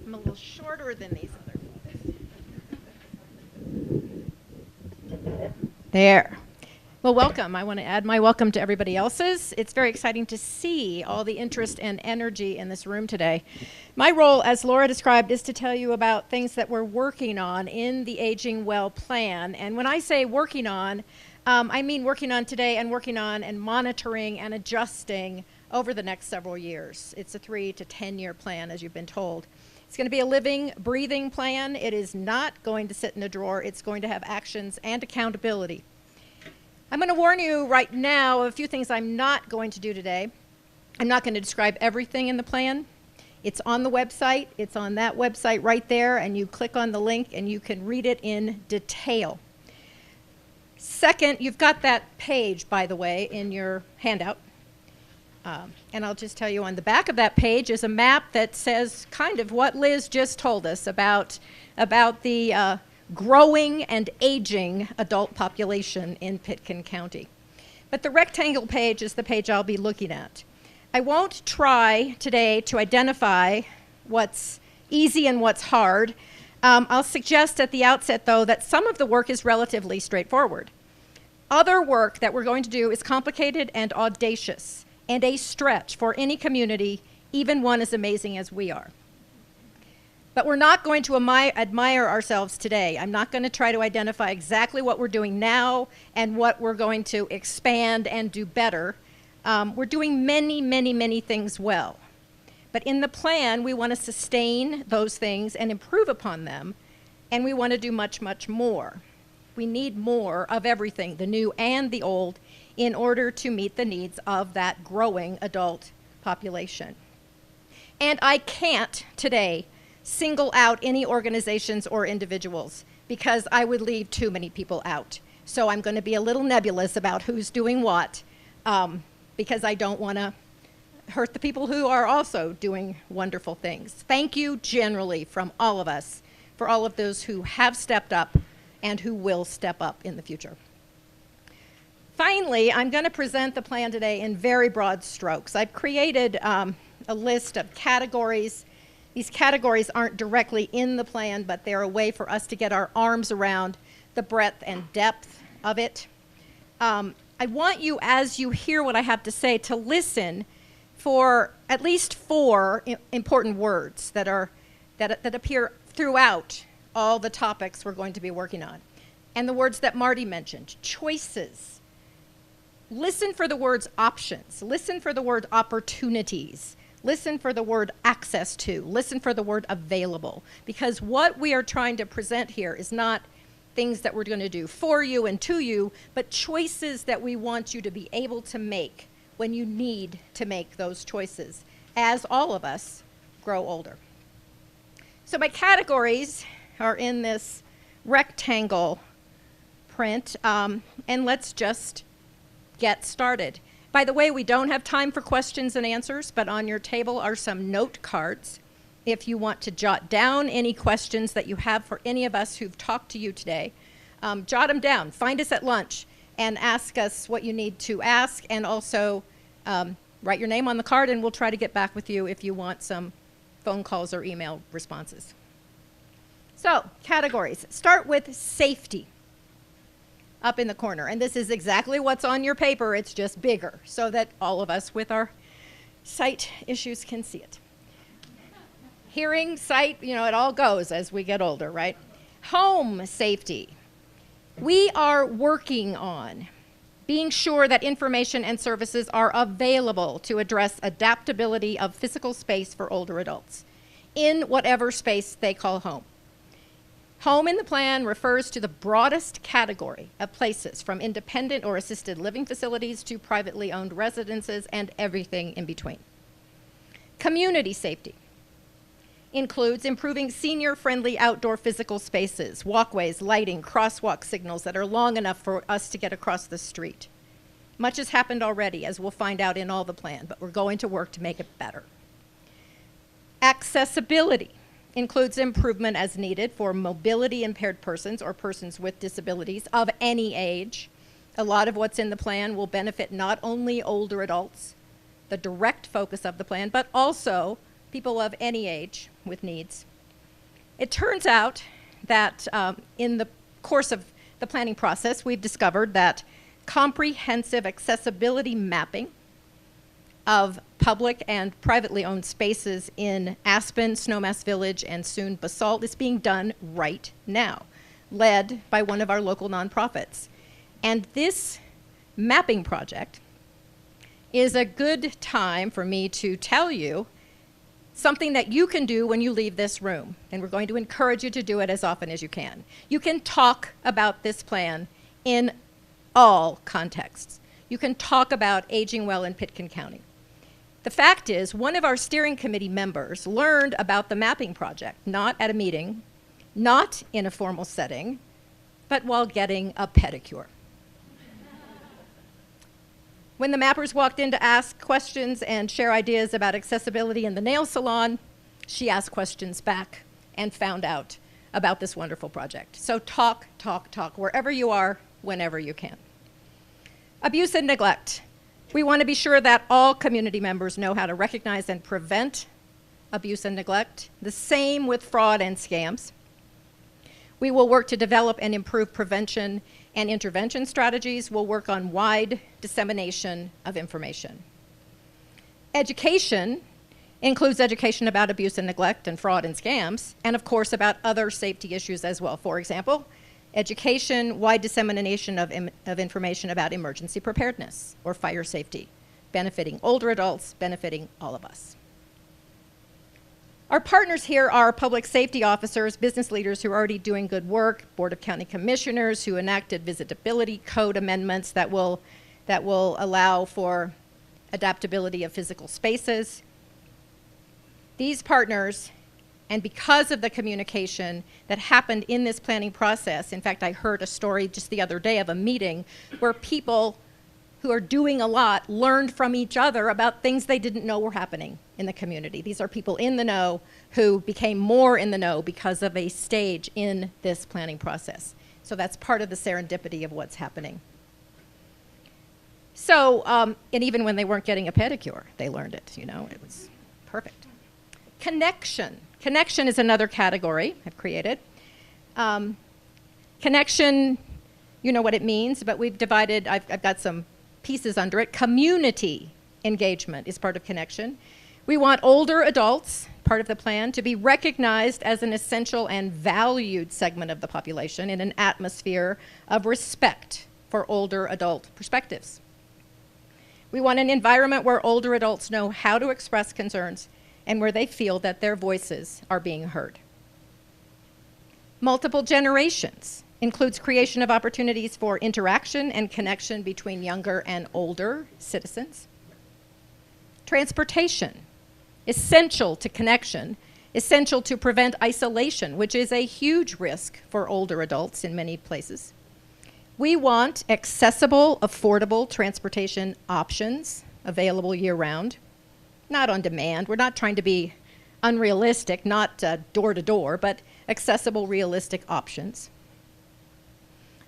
I'm a little shorter than these other folks. There. Well, welcome. I want to add my welcome to everybody else's. It's very exciting to see all the interest and energy in this room today. My role, as Laura described, is to tell you about things that we're working on in the Aging Well plan. And when I say working on, I mean working on today and working on and monitoring and adjusting over the next several years. It's a 3 to 10 year plan, as you've been told. It's going to be a living, breathing plan. It is not going to sit in a drawer. It's going to have actions and accountability. I'm going to warn you right now of a few things I'm not going to do today. I'm not going to describe everything in the plan. It's on the website. It's on that website right there, and you click on the link and you can read it in detail. Second, you've got that page, by the way, in your handout. And I'll just tell you, on the back of that page is a map that says kind of what Liz just told us about the growing and aging adult population in Pitkin County. But the rectangle page is the page I'll be looking at. I won't try today to identify what's easy and what's hard. I'll suggest at the outset, though, that some of the work is relatively straightforward. Other work that we're going to do is complicated and audacious, and a stretch for any community, even one as amazing as we are. But we're not going to admire ourselves today. I'm not going to try to identify exactly what we're doing now and what we're going to expand and do better. We're doing many, many, many things well. But in the plan, we want to sustain those things and improve upon them, and we want to do much, much more. We need more of everything, the new and the old, in order to meet the needs of that growing adult population. And I can't today single out any organizations or individuals because I would leave too many people out. So I'm going to be a little nebulous about who's doing what because I don't want to hurt the people who are also doing wonderful things. Thank you generally from all of us for all of those who have stepped up and who will step up in the future. Finally, I'm going to present the plan today in very broad strokes. I've created a list of categories. These categories aren't directly in the plan, but they're a way for us to get our arms around the breadth and depth of it. I want you, as you hear what I have to say, to listen for at least 4 important words that appear throughout all the topics we're going to be working on. And the words that Marty mentioned: choices. Listen for the words options. Listen for the word opportunities. Listen for the word access to. Listen for the word available. Because what we are trying to present here is not things that we're going to do for you and to you, but choices that we want you to be able to make when you need to make those choices, as all of us grow older. So my categories are in this rectangle print, and let's just get started. By the way, we don't have time for questions and answers, but on your table are some note cards. If you want to jot down any questions that you have for any of us who've talked to you today, jot them down. Find us at lunch and ask us what you need to ask, and also write your name on the card, and we'll try to get back with you if you want some phone calls or email responses. So, categories. Start with safety up in the corner. And this is exactly what's on your paper. It's just bigger so that all of us with our sight issues can see it. Hearing, sight, it all goes as we get older, right? Home safety. We are working on being sure that information and services are available to address adaptability of physical space for older adults in whatever space they call home. Home in the plan refers to the broadest category of places, from independent or assisted living facilities to privately owned residences and everything in between. Community safety includes improving senior-friendly outdoor physical spaces, walkways, lighting, crosswalk signals that are long enough for us to get across the street. Much has happened already, as we'll find out in all the plan, but we're going to work to make it better. Accessibility includes improvement as needed for mobility impaired persons or persons with disabilities of any age. A lot of what's in the plan will benefit not only older adults, the direct focus of the plan, but also people of any age with needs. It turns out that in the course of the planning process, we've discovered that comprehensive accessibility mapping of public and privately owned spaces in Aspen, Snowmass Village, and soon Basalt is being done right now, led by one of our local nonprofits. And this mapping project is a good time for me to tell you something that you can do when you leave this room, and we're going to encourage you to do it as often as you can. You can talk about this plan in all contexts. You can talk about aging well in Pitkin County. The fact is, one of our steering committee members learned about the mapping project, not at a meeting, not in a formal setting, but while getting a pedicure. When the mappers walked in to ask questions and share ideas about accessibility in the nail salon, she asked questions back and found out about this wonderful project. So talk, talk, talk, wherever you are, whenever you can. Abuse and neglect. We want to be sure that all community members know how to recognize and prevent abuse and neglect. The same with fraud and scams. We will work to develop and improve prevention and intervention strategies. We'll work on wide dissemination of information. Education includes education about abuse and neglect and fraud and scams, and of course about other safety issues as well. For example, education, wide dissemination of information about emergency preparedness or fire safety, benefiting older adults, benefiting all of us. Our partners here are public safety officers, business leaders who are already doing good work, Board of County Commissioners who enacted visitability code amendments that will allow for adaptability of physical spaces. These partners, and because of the communication that happened in this planning process, in fact, I heard a story just the other day of a meeting where people who are doing a lot learned from each other about things they didn't know were happening in the community. These are people in the know who became more in the know because of a stage in this planning process. So that's part of the serendipity of what's happening. So, and even when they weren't getting a pedicure, they learned it, you know, it was perfect. Connection. Connection is another category I've created. Connection, you know what it means, but we've divided, I've got some pieces under it. Community engagement is part of connection. We want older adults, part of the plan, to be recognized as an essential and valued segment of the population in an atmosphere of respect for older adult perspectives. We want an environment where older adults know how to express concerns and where they feel that their voices are being heard. Multiple generations includes creation of opportunities for interaction and connection between younger and older citizens. Transportation, essential to connection, essential to prevent isolation, which is a huge risk for older adults in many places. We want accessible, affordable transportation options available year-round, not on demand. We're not trying to be unrealistic, not door to door, but accessible, realistic options.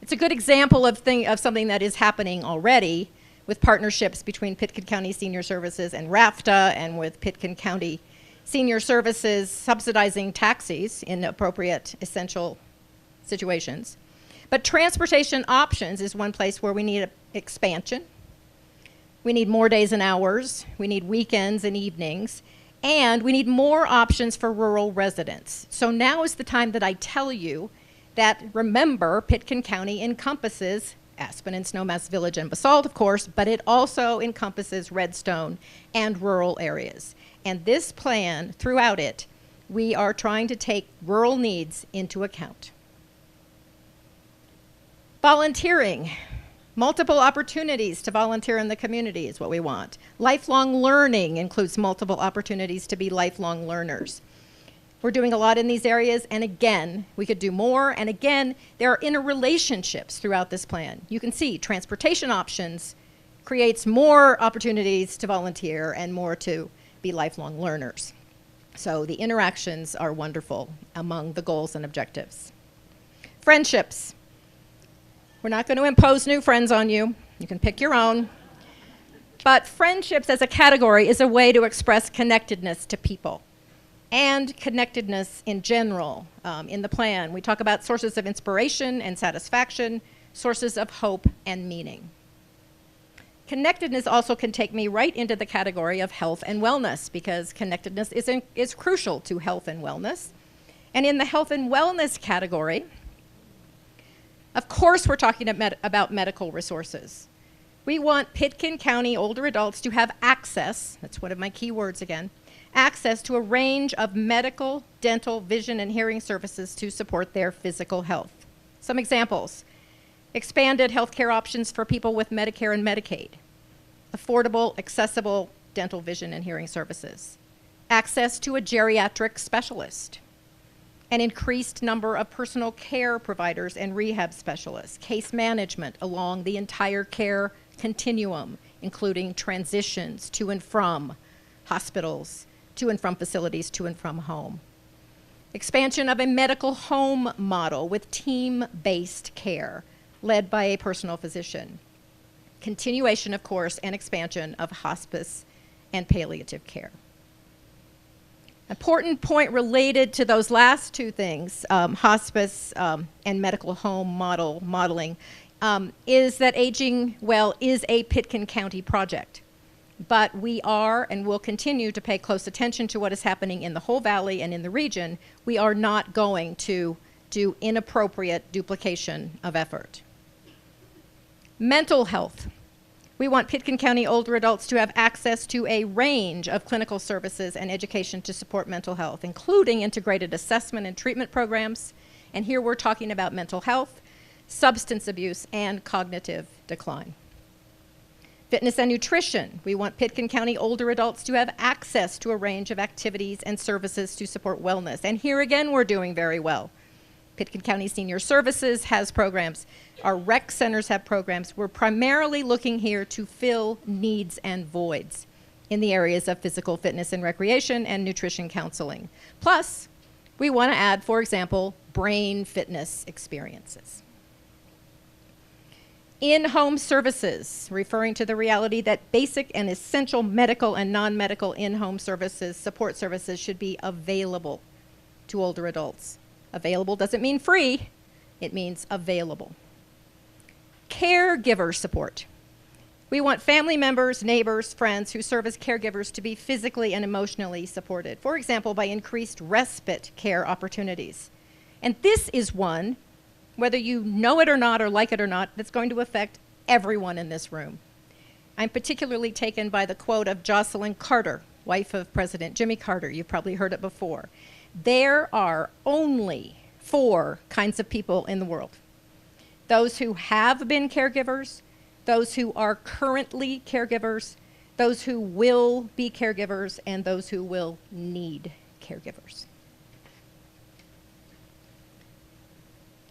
It's a good example of something that is happening already with partnerships between Pitkin County Senior Services and RAFTA, and with Pitkin County Senior Services subsidizing taxis in appropriate essential situations. But transportation options is one place where we need expansion. We need more days and hours. We need weekends and evenings. And we need more options for rural residents. So now is the time that I tell you that, remember, Pitkin County encompasses Aspen and Snowmass Village and Basalt, of course, but it also encompasses Redstone and rural areas. And this plan, throughout it, we are trying to take rural needs into account. Volunteering. Multiple opportunities to volunteer in the community is what we want. Lifelong learning includes multiple opportunities to be lifelong learners. We're doing a lot in these areas, and again, we could do more, and again, there are interrelationships throughout this plan. You can see transportation options creates more opportunities to volunteer and more to be lifelong learners. So the interactions are wonderful among the goals and objectives. Friendships. We're not going to impose new friends on you. You can pick your own. But friendships as a category is a way to express connectedness to people. and connectedness in general in the plan. We talk about sources of inspiration and satisfaction, sources of hope and meaning. Connectedness also can take me right into the category of health and wellness, because connectedness is crucial to health and wellness. And in the health and wellness category, of course we're talking about medical resources. We want Pitkin County older adults to have access, that's one of my key words again, access to a range of medical, dental, vision, and hearing services to support their physical health. Some examples: expanded healthcare options for people with Medicare and Medicaid, affordable, accessible dental, vision, and hearing services, access to a geriatric specialist, an increased number of personal care providers and rehab specialists, case management along the entire care continuum, including transitions to and from hospitals, to and from facilities, to and from home. Expansion of a medical home model with team-based care led by a personal physician. Continuation, of course, and expansion of hospice and palliative care. Important point related to those last two things, hospice and medical home modeling, is that Aging Well is a Pitkin County project. But we are and will continue to pay close attention to what is happening in the whole valley and in the region. We are not going to do inappropriate duplication of effort. Mental health. We want Pitkin County older adults to have access to a range of clinical services and education to support mental health, including integrated assessment and treatment programs. And here we're talking about mental health, substance abuse, and cognitive decline. Fitness and nutrition. We want Pitkin County older adults to have access to a range of activities and services to support wellness. And here again, we're doing very well. Pitkin County Senior Services has programs. Our rec centers have programs. We're primarily looking here to fill needs and voids in the areas of physical fitness and recreation and nutrition counseling. Plus, we want to add, for example, brain fitness experiences. In-home services, referring to the reality that basic and essential medical and non-medical in-home services, support services, should be available to older adults. Available doesn't mean free, it means available. Caregiver support. We want family members, neighbors, friends who serve as caregivers to be physically and emotionally supported, for example, by increased respite care opportunities. And this is one, whether you know it or not or like it or not, that's going to affect everyone in this room. I'm particularly taken by the quote of Jocelyn Carter, wife of President Jimmy Carter. You've probably heard it before. There are only 4 kinds of people in the world: those who have been caregivers, those who are currently caregivers, those who will be caregivers, and those who will need caregivers.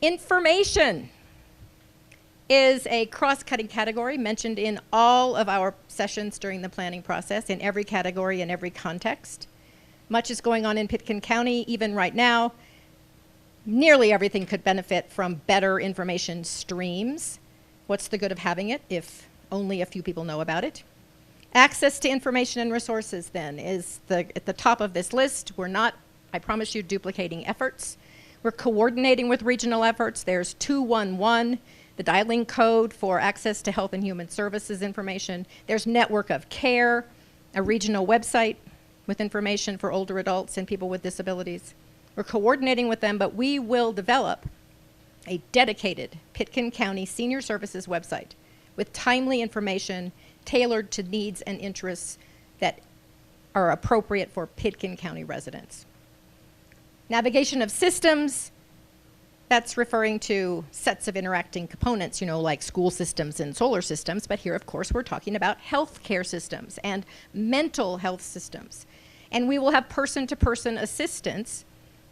Information is a cross-cutting category mentioned in all of our sessions during the planning process, in every category and every context. Much is going on in Pitkin County even right now. Nearly everything could benefit from better information streams. What's the good of having it if only a few people know about it? Access to information and resources, then, is at the top of this list. We're not, I promise you, duplicating efforts. We're coordinating with regional efforts. There's 211, the dialing code for access to health and human services information. There's Network of Care, a regional website with information for older adults and people with disabilities. We're coordinating with them, but we will develop a dedicated Pitkin County Senior Services website with timely information tailored to needs and interests that are appropriate for Pitkin County residents. Navigation of systems, that's referring to sets of interacting components, like school systems and solar systems, but here, of course, we're talking about healthcare systems and mental health systems. And we will have person-to-person assistance,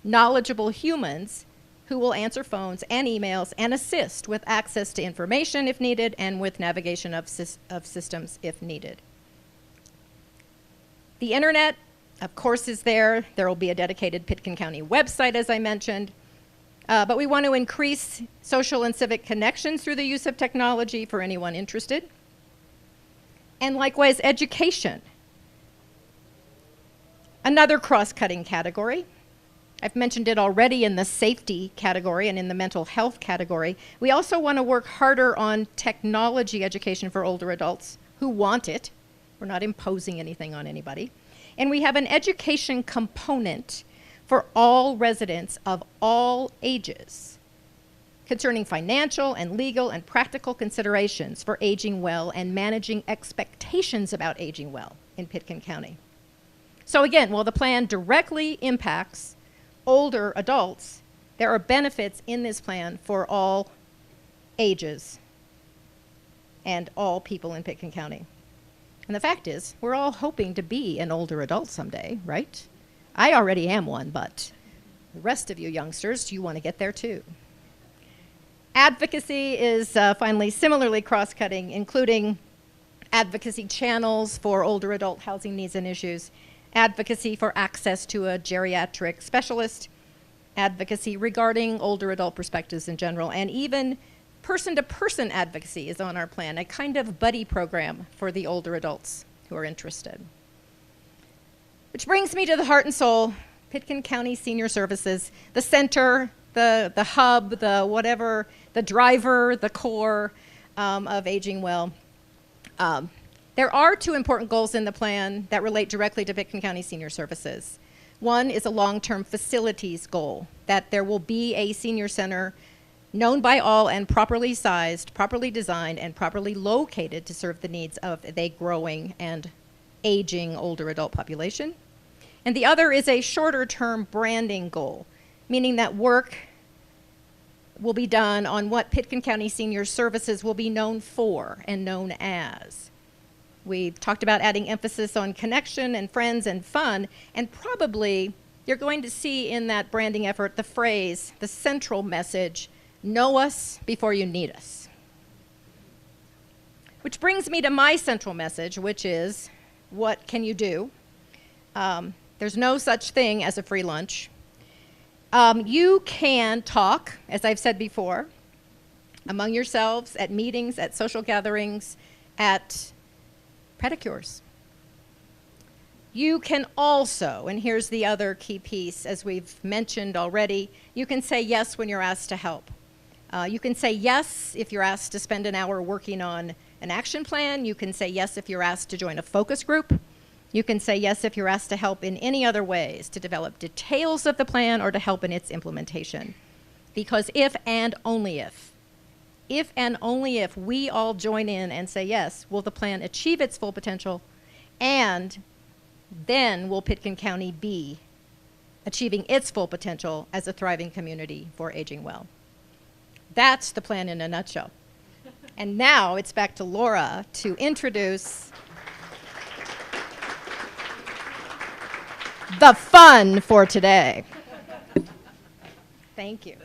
knowledgeable humans who will answer phones and emails and assist with access to information if needed and with navigation of systems if needed. The internet, of course, is there. There will be a dedicated Pitkin County website, as I mentioned. But we want to increase social and civic connections through the use of technology for anyone interested. And likewise, education. Another cross-cutting category, I've mentioned it already in the safety category and in the mental health category. We also want to work harder on technology education for older adults who want it. We're not imposing anything on anybody. And we have an education component for all residents of all ages concerning financial and legal and practical considerations for aging well and managing expectations about aging well in Pitkin County. So again, while the plan directly impacts older adults, there are benefits in this plan for all ages and all people in Pitkin County. And the fact is, we're all hoping to be an older adult someday, right? I already am one, but the rest of you youngsters, you want to get there too. Advocacy is finally similarly cross-cutting, including advocacy channels for older adult housing needs and issues, advocacy for access to a geriatric specialist, advocacy regarding older adult perspectives in general, and even person-to-person advocacy is on our plan, a kind of buddy program for the older adults who are interested. Which brings me to the heart and soul, Pitkin County Senior Services, the center, the hub, the whatever, the driver, the core of aging well. There are two important goals in the plan that relate directly to Pitkin County Senior Services. One is a long-term facilities goal, that there will be a senior center known by all and properly sized, properly designed, and properly located to serve the needs of a growing and aging older adult population. And the other is a shorter-term branding goal, meaning that work will be done on what Pitkin County Senior Services will be known for and known as. We've talked about adding emphasis on connection and friends and fun, and probably you're going to see in that branding effort the phrase, the central message, know us before you need us. Which brings me to my central message, which is, what can you do? There's no such thing as a free lunch. You can talk, as I've said before, among yourselves, at meetings, at social gatherings, at pedicures. You can also, and here's the other key piece, as we've mentioned already, you can say yes when you're asked to help. You can say yes if you're asked to spend an hour working on an action plan. You can say yes if you're asked to join a focus group. You can say yes if you're asked to help in any other ways, to develop details of the plan or to help in its implementation. Because if and only if we all join in and say yes, will the plan achieve its full potential, and then will Pitkin County be achieving its full potential as a thriving community for aging well. That's the plan in a nutshell. And now it's back to Laura to introduce the fun for today. Thank you.